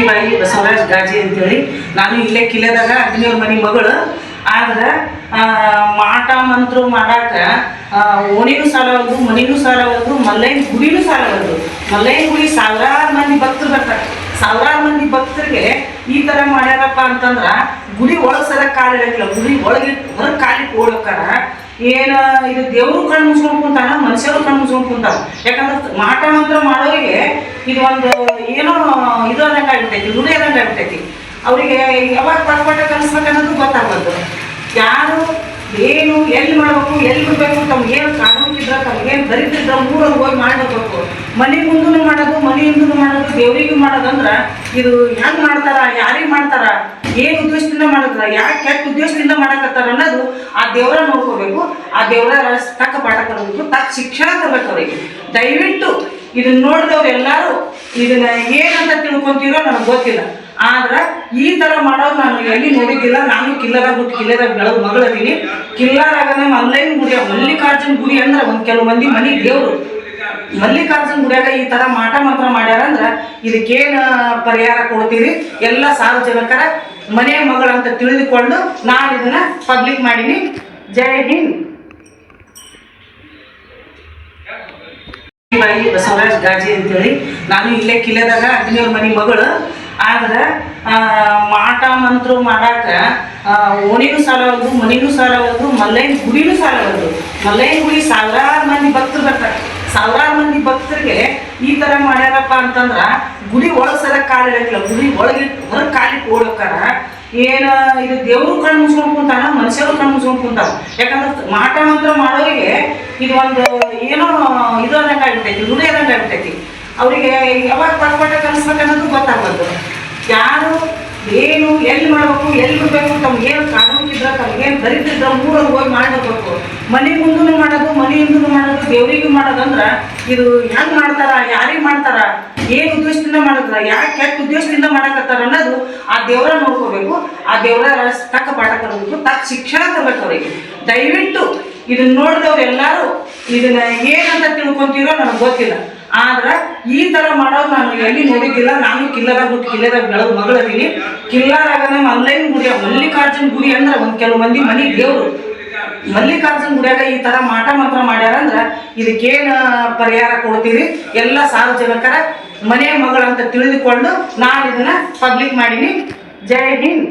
ಬಾಯಿ ಬಸವರಾಜ್ ಗಾಜಿ ಅಂತೇಳಿ ನಾನು ಇಲ್ಲೇ ಕಿಲೆದಾಗ ಅಗ್ನಿಯವ್ರ ಮನೆ ಮಗಳು. ಆದ್ರೆ ಮಾಟ ಮಂತ್ರ ಮಾಡಾಕ ಓಣಿನೂ ಸಾಲವಲ್ದು, ಮನಿನೂ ಸಾಲವಲ್ದು, ಮಲ್ಲಯ್ಯನ ಗುಡಿನೂ ಸಾಲವಲ್ದು. ಮಲ್ಲಯ್ಯನ ಗುಡಿ ಸಾವಿರಾರು ಮಂದಿ ಭಕ್ತರು ಬರ್ತಾರೆ. ಸಾವಿರಾರು ಮಂದಿ ಭಕ್ತರಿಗೆ ಈ ಥರ ಮಾಡ್ಯಾರಪ್ಪ ಅಂತಂದ್ರೆ ಗುಡಿ ಒಳಗೆ ಸದಕ್ಕೆ ಕಾಲಿಡಂಗಿಲ್ಲ, ಗುಡಿ ಒಳಗೆ ಹೊರಗೆ ಕಾಲಿಟ್ಟು ಓಡೋಕಾರ. ಏನು ಇದು ದೇವರು ಕಣ್ಣು ಮುಚ್ಕೊಂಡು ಕುಂತಾನ, ಮನುಷ್ಯರು ಕಣ್ಣು ಮುಚ್ಕೊಂಡು ಕುಂತಾನ. ಯಾಕಂದ್ರೆ ಮಾಟ ಮಂತ್ರ ಮಾಡೋರಿಗೆ ಇದು ಒಂದು ಏನೋ ಇದು ಆದಂಗೆ ಆಗ್ಬಿಟ್ಟೈತಿ, ರೂಢಿ ಆದಂಗೆ ಆಗ್ಬಿಟ್ಟೈತಿ. ಅವರಿಗೆ ಯಾವಾಗ ಪಟ್ಪಟ ಕಲಿಸ್ಬೇಕು ಅನ್ನೋದು ಗೊತ್ತಾಗ್ಬಾರ್ದು. ಯಾರು ಏನು ಎಲ್ಲಿ ಮಾಡ್ಬೇಕು, ಎಲ್ಲಿ ಬಿಡ್ಬೇಕು, ತಮ್ಗೇನು ಕಾನೂನಿದ್ರ, ತಮ್ಗೇನು ದರಿದ್ರ ಮೂರಲ್ಲಿ ಹೋಗಿ ಮಾಡಬೇಕು. ಮನೆ ಮುಂದೂ ಮಾಡೋದು, ಮನೆ ಹಿಂದೂ ಮಾಡೋದು, ದೇವರಿಗೂ ಮಾಡೋದಂದ್ರೆ ಇದು ಹೆಂಗೆ ಮಾಡ್ತಾರ, ಯಾರಿಗೆ ಮಾಡ್ತಾರ, ಏನು ಉದ್ದೇಶದಿಂದ ಮಾಡಿದ್ರ, ಯಾಕೆ ಕೆಟ್ಟ ಉದ್ದೇಶದಿಂದ ಮಾಡಕತ್ತಾರ ಅನ್ನೋದು ಆ ದೇವರ ನೋಡ್ಕೋಬೇಕು. ಆ ದೇವರ ತಕ್ಕ ಪಾಠ ಕಲಿಬೇಕು, ತಕ್ಕ ಶಿಕ್ಷಣ ತರಬೇಕು ಅವರಿಗೆ. ದಯವಿಟ್ಟು ಇದನ್ನ ನೋಡಿದವ್ರು ಎಲ್ಲರೂ ಇದನ್ನ ಏನಂತ ತಿಳ್ಕೊಂತೀರೋ ನನಗೆ ಗೊತ್ತಿಲ್ಲ. ಆದ್ರೆ ಈ ಥರ ಮಾಡೋದು ನಾನು ಎಲ್ಲಿ ನೋಡಿದ್ದಿಲ್ಲ. ನಾನು ಕಿಲ್ಲರಾಗ ಬಿಟ್ಟು ಕಿಲ್ಲರಾಗ ಬೆಳೆದ ಮಗಳದೀನಿ. ಕಿಲ್ಲಾರಾಗನ ಮಲ್ಲಯ್ಯನ ಗುಡಿ, ಮಲ್ಲಿಕಾರ್ಜುನ ಗುಡಿ ಅಂದ್ರೆ ಒಂದು ಕೆಲವು ಮಂದಿ ಮನೆ ದೇವರು. ಮಲ್ಲಿಕಾರ್ಜುನ ಗುಡಿಯಾಗ ಈ ಥರ ಮಾಟ ಮಂತ್ರ ಮಾಡ್ಯಾರಂದ್ರೆ ಇದಕ್ಕೇನು ಪರಿಹಾರ ಕೊಡ್ತೀರಿ? ಎಲ್ಲ ಸಾರ್ವಜನಿಕರ ಮನೆ ಮಗಳಂತ ತಿಳಿದುಕೊಂಡು ನಾನು ಇದನ್ನ ಪಬ್ಲಿಕ್ ಮಾಡೀನಿ. ಜೈ ಹಿಂದ್. ಬಾಯಿ ಬಸವರಾಜ್ ಗಾಜಿ ಅಂತೇಳಿ ನಾನು ಇಲ್ಲೇ ಕಿಲೆದಾಗ ಅಗ್ನಿಯವ್ರ ಮನೆ ಮಗಳು. ಆದ್ರೆ ಮಾಟ ಮಂತ್ರ ಮಾಡಾಕ ಓಣಿನೂ ಸಾಲವಲ್ದು, ಮನಿನೂ ಸಾಲವಲ್ದು, ಮಲ್ಲಯ್ಯನ ಗುಡಿನೂ ಸಾಲವಲ್ದು. ಮಲ್ಲಯ್ಯನ ಗುಡಿ ಸಾವಿರಾರು ಮಂದಿ ಭಕ್ತರು ಬರ್ತಾರೆ. ಸಾವಿರಾರು ಮಂದಿ ಭಕ್ತರಿಗೆ ಈ ಥರ ಮಾಡ್ಯಾರಪ್ಪ ಅಂತಂದ್ರೆ ಗುಡಿ ಒಳಗೆ ಸದಕ್ಕೆ ಕಾಲಿಡಂಗಿಲ್ಲ, ಗುಡಿ ಒಳಗೆ ಹೊರಗೆ ಕಾಲಿಟ್ಟು ಓಡೋಕಾರ. ಏನು ಇದು ದೇವರು ಕಣ್ಣು ಮುಚ್ಕೊಂಡು ಕುಂತಾನ, ಮನುಷ್ಯರು ಕಣ್ಣು ಮುಚ್ಕೊಂಡು ಕುಂತಾನ. ಯಾಕಂದ್ರೆ ಮಾಟ ಮಂತ್ರ ಮಾಡೋರಿಗೆ ಇದು ಒಂದು ಏನೋ ಇದು ಆದಂಗೆ ಆಗ್ಬಿಟ್ಟೈತಿ, ರೂಢಿ ಆದಂಗೆ ಆಗ್ಬಿಟ್ಟೈತಿ. ಅವರಿಗೆ ಯಾವಾಗ ಪಟ್ಪಟ ಕಲಿಸ್ಬೇಕು ಅನ್ನೋದು ಗೊತ್ತಾಗ್ಬಾರ್ದು. ಯಾರು ಏನು ಎಲ್ಲಿ ಮಾಡ್ಬೇಕು, ಎಲ್ಲಿ ಬಿಡ್ಬೇಕು, ತಮ್ಗೇನು ಕಾನೂನಿದ್ರ, ತಮ್ಗೇನು ದರಿದ್ರ ಮೂರಲ್ಲಿ ಹೋಗಿ ಮಾಡಬೇಕು. ಮನೆ ಮುಂದೂ ಮಾಡೋದು, ಮನೆ ಹಿಂದೂ ಮಾಡೋದು, ದೇವರಿಗೂ ಮಾಡೋದಂದ್ರೆ ಇದು ಹೆಂಗೆ ಮಾಡ್ತಾರ, ಯಾರಿಗೆ ಮಾಡ್ತಾರ, ಏನು ಉದ್ದೇಶದಿಂದ ಮಾಡಿದ್ರ, ಯಾಕೆ ಕೆಟ್ಟ ಉದ್ದೇಶದಿಂದ ಮಾಡಕತ್ತಾರ ಅನ್ನೋದು ಆ ದೇವರ ನೋಡ್ಕೋಬೇಕು. ಆ ದೇವರ ತಕ್ಕ ಪಾಠ ಕಲಿಬೇಕು, ತಕ್ಕ ಶಿಕ್ಷಣ ತರಬೇಕು ಅವರಿಗೆ. ದಯವಿಟ್ಟು ಇದನ್ನ ನೋಡಿದವ್ರು ಎಲ್ಲರೂ ಇದನ್ನ ಏನಂತ ತಿಳ್ಕೊಂತೀರೋ ನನಗೆ ಗೊತ್ತಿಲ್ಲ. ಆದ್ರೆ ಈ ಥರ ಮಾಡೋದು ನಾನು ಎಲ್ಲಿ ನೋಡಿದ್ದಿಲ್ಲ. ನಾನು ಕಿಲ್ಲರಾಗ ಬಿಟ್ಟು ಕಿಲ್ಲರಾಗ ಬೆಳೆದ ಮಗಳದೀನಿ. ಕಿಲ್ಲಾರಾಗನ ಮಲ್ಲಯ್ಯನ ಗುಡಿ, ಮಲ್ಲಿಕಾರ್ಜುನ ಗುಡಿ ಅಂದ್ರೆ ಒಂದು ಕೆಲವು ಮಂದಿ ಮನೆ ದೇವರು. ಮಲ್ಲಿಕಾರ್ಜುನ ಗುಡಿಯಾಗ ಈ ಥರ ಮಾಟ ಮಂತ್ರ ಮಾಡ್ಯಾರಂದ್ರೆ ಇದಕ್ಕೇನು ಪರಿಹಾರ ಕೊಡ್ತೀರಿ? ಎಲ್ಲ ಸಾರ್ವಜನಿಕರ ಮನೆ ಮಗಳಂತ ತಿಳಿದುಕೊಂಡು ನಾನು ಇದನ್ನ ಪಬ್ಲಿಕ್ ಮಾಡೀನಿ. ಜೈ ಹಿಂದ್.